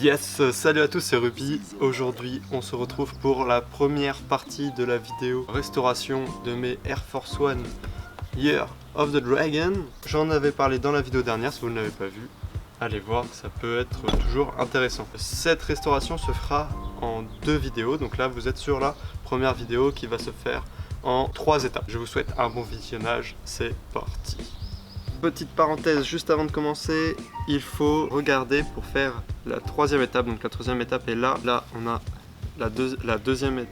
Yes, salut à tous, c'est Ruby. Aujourd'hui, on se retrouve pour la première partie de la vidéo restauration de mes Air Force One Year of the Dragon. J'en avais parlé dans la vidéo dernière, si vous ne l'avez pas vu, allez voir, ça peut être toujours intéressant. Cette restauration se fera en 2 vidéos, donc là vous êtes sur la première vidéo qui va se faire en 3 étapes. Je vous souhaite un bon visionnage, c'est parti. Petite parenthèse juste avant de commencer, il faut regarder pour faire la 3e étape. Donc la 3e étape est là. Là on a la 2e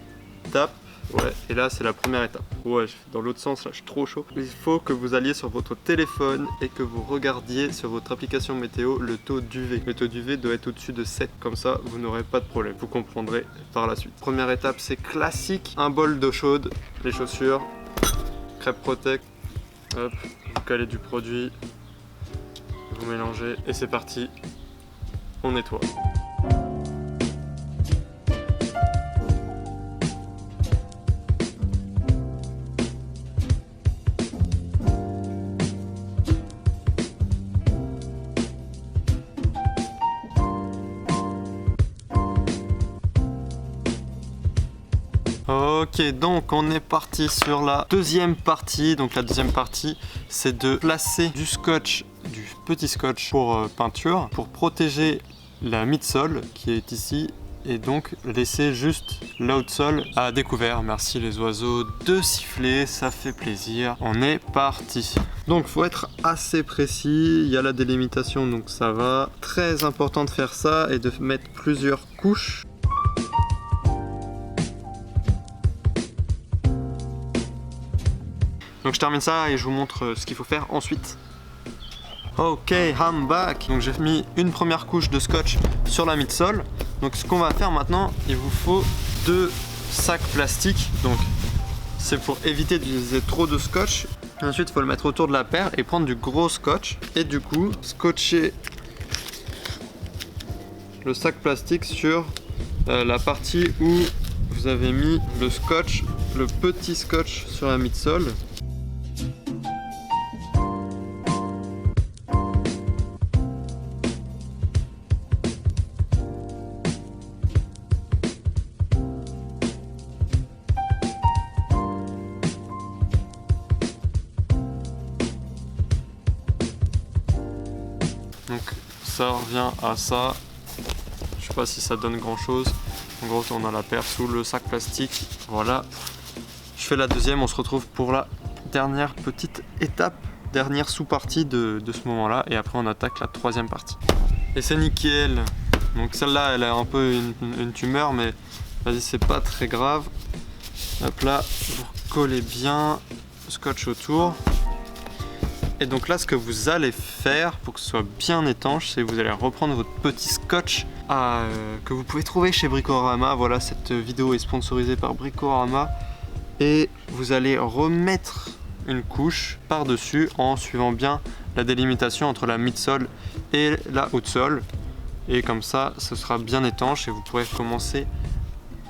étape. Ouais, et là c'est la première étape. Ouais, je fais dans l'autre sens là, je suis trop chaud. Il faut que vous alliez sur votre téléphone et que vous regardiez sur votre application météo le taux d'UV. Le taux d'UV doit être au-dessus de 7, comme ça vous n'aurez pas de problème. Vous comprendrez par la suite. Première étape, c'est classique. Un bol d'eau chaude, les chaussures, crêpe protect. Hop, vous calez du produit, vous mélangez et c'est parti, on nettoie. Ok, donc on est parti sur la 2e partie. Donc la 2e partie, c'est de placer du scotch, du petit scotch pour peinture, pour protéger la midsole qui est ici, et donc laisser juste l'outsole à découvert. Merci les oiseaux de siffler, ça fait plaisir. On est parti. Donc faut être assez précis, il y a la délimitation donc ça va. Très important de faire ça et de mettre plusieurs couches. Donc je termine ça et je vous montre ce qu'il faut faire ensuite. Ok, I'm back. Donc j'ai mis une première couche de scotch sur la midsole. Donc ce qu'on va faire maintenant, il vous faut 2 sacs plastiques. Donc c'est pour éviter d'utiliser trop de scotch. Et ensuite il faut le mettre autour de la paire et prendre du gros scotch. Et du coup scotcher le sac plastique sur la partie où vous avez mis le scotch, le petit scotch sur la midsole. Donc ça revient à ça, je sais pas si ça donne grand chose. En gros on a la paire sous le sac plastique, voilà. Je fais la 2e, on se retrouve pour la dernière petite étape, dernière sous-partie de ce moment là, et après on attaque la 3e partie. Et c'est nickel. Donc celle-là elle a un peu une tumeur, mais vas-y c'est pas très grave. Hop là, vous recollez bien le scotch autour. Et donc là ce que vous allez faire pour que ce soit bien étanche, c'est que vous allez reprendre votre petit scotch que vous pouvez trouver chez Bricorama. Voilà, cette vidéo est sponsorisée par Bricorama. Et vous allez remettre une couche par-dessus en suivant bien la délimitation entre la midsole et la outsole. Et comme ça, ce sera bien étanche et vous pourrez commencer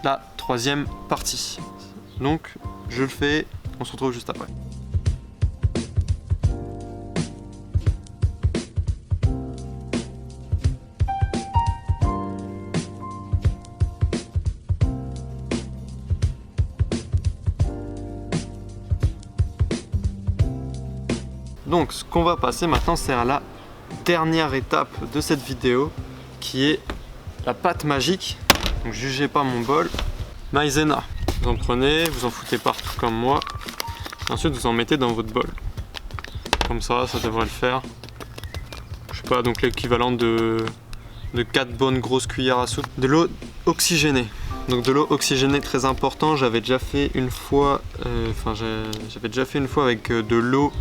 la 3e partie. Donc je le fais, on se retrouve juste après. Donc ce qu'on va passer maintenant, c'est à la dernière étape de cette vidéo qui est la pâte magique. Donc jugez pas mon bol. Maïzena, vous en prenez, vous en foutez partout comme moi. Ensuite vous en mettez dans votre bol. Comme ça devrait le faire. Je sais pas, donc l'équivalent de 4 bonnes grosses cuillères à soupe. De l'eau oxygénée. Donc de l'eau oxygénée, très important. J'avais déjà fait une fois, avec de l'eau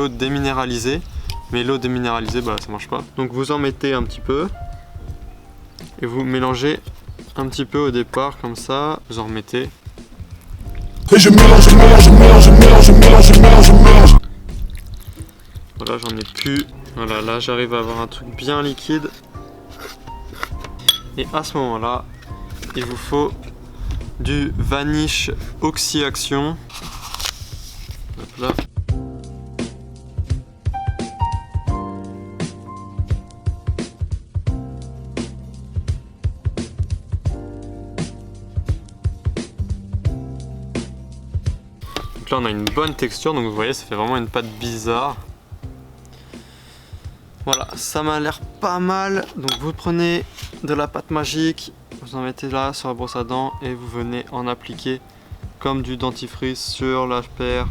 déminéralisée, mais l'eau déminéralisée ça marche pas. Donc vous en mettez un petit peu et vous mélangez un petit peu au départ comme ça, vous en remettez. Et je mélange. Voilà, j'en ai plus. Voilà, là j'arrive à avoir un truc bien liquide. Et à ce moment là, il vous faut du Vanish Oxy Action. Hop là. Donc là on a une bonne texture, donc vous voyez ça fait vraiment une pâte bizarre. Voilà, ça m'a l'air pas mal. Donc vous prenez de la pâte magique, vous en mettez là sur la brosse à dents et vous venez en appliquer comme du dentifrice sur la paire.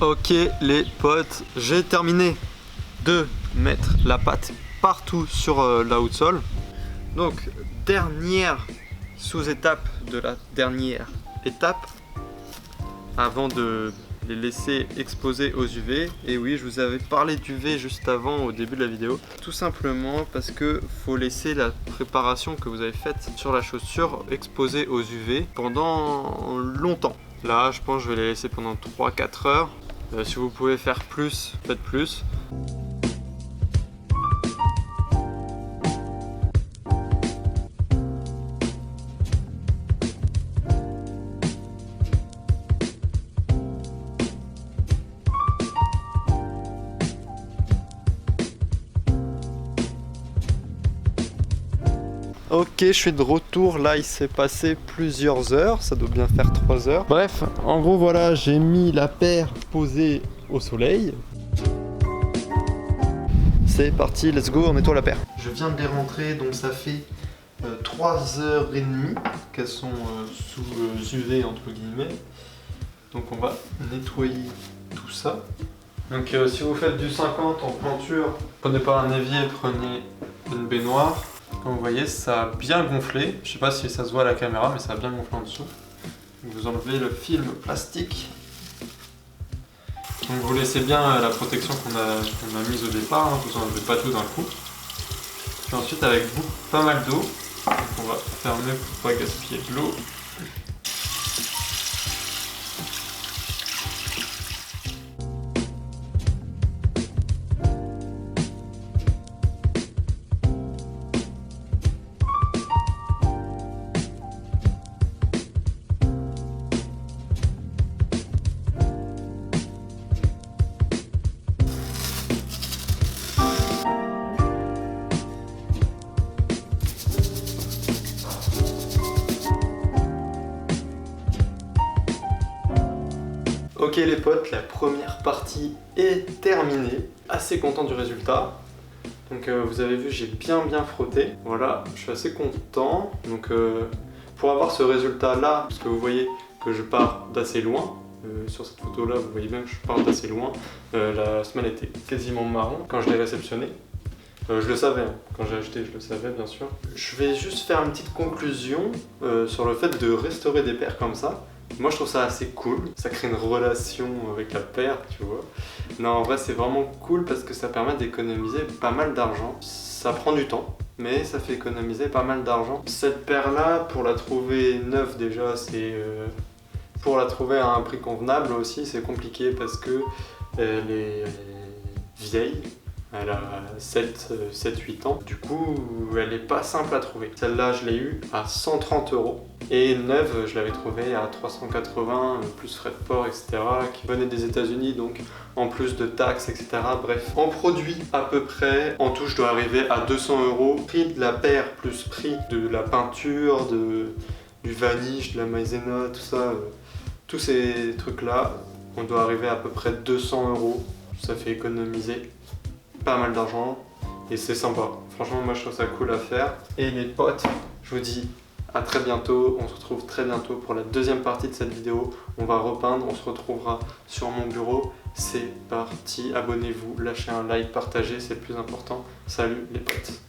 Ok les potes, j'ai terminé de mettre la pâte partout sur la outsole. Donc dernière sous-étape de la dernière étape avant de les laisser exposer aux UV. Et oui, je vous avais parlé d'UV juste avant au début de la vidéo, tout simplement parce que faut laisser la préparation que vous avez faite sur la chaussure exposer aux UV pendant longtemps. Là je pense que je vais les laisser pendant 3-4 heures. Si vous pouvez faire plus, faites plus. Ok, je suis de retour, là il s'est passé plusieurs heures, ça doit bien faire 3 heures. Bref, en gros voilà, j'ai mis la paire posée au soleil. C'est parti, let's go, on nettoie la paire. Je viens de les rentrer, donc ça fait 3h30 qu'elles sont sous UV entre guillemets. Donc on va nettoyer tout ça. Donc si vous faites du 50 en peinture, prenez pas un évier, prenez une baignoire. Comme vous voyez, ça a bien gonflé. Je sais pas si ça se voit à la caméra, mais ça a bien gonflé en dessous. Donc vous enlevez le film plastique. Donc vous laissez bien la protection qu'on a mise au départ, hein. Vous enlevez pas tout d'un coup. Puis ensuite avec pas mal d'eau, on va fermer pour pas gaspiller de l'eau. Ok les potes, la première partie est terminée. Assez content du résultat. Donc vous avez vu, j'ai bien frotté. Voilà, je suis assez content. Donc pour avoir ce résultat là, parce que vous voyez que je pars d'assez loin. Sur cette photo là, vous voyez bien que je pars d'assez loin. La semelle était quasiment marron quand je l'ai réceptionnée. Je le savais, hein. Quand j'ai acheté, je le savais bien sûr. Je vais juste faire une petite conclusion sur le fait de restaurer des paires comme ça. Moi je trouve ça assez cool, ça crée une relation avec la paire, tu vois. Non, en vrai c'est vraiment cool parce que ça permet d'économiser pas mal d'argent. Ça prend du temps, mais ça fait économiser pas mal d'argent. Cette paire là, pour la trouver neuve déjà, c'est... pour la trouver à un prix convenable aussi, c'est compliqué parce que elle est vieille. Elle a 7-8 ans. Du coup, elle n'est pas simple à trouver. Celle-là, je l'ai eue à 130 €. Et neuve, je l'avais trouvée à 380, plus frais de port, etc. Qui venait des États-Unis, donc en plus de taxes, etc. Bref, en produit à peu près, en tout, je dois arriver à 200 €. Prix de la paire plus prix de la peinture, du vanish, de la maïzena, tout ça, tous ces trucs-là, on doit arriver à peu près 200 €. Ça fait économiser pas mal d'argent et c'est sympa. Franchement, moi je trouve ça cool à faire. Et les potes, je vous dis à très bientôt. On se retrouve très bientôt pour la deuxième partie de cette vidéo. On va repeindre, on se retrouvera sur mon bureau. C'est parti, abonnez-vous, lâchez un like, partagez, c'est le plus important. Salut les potes.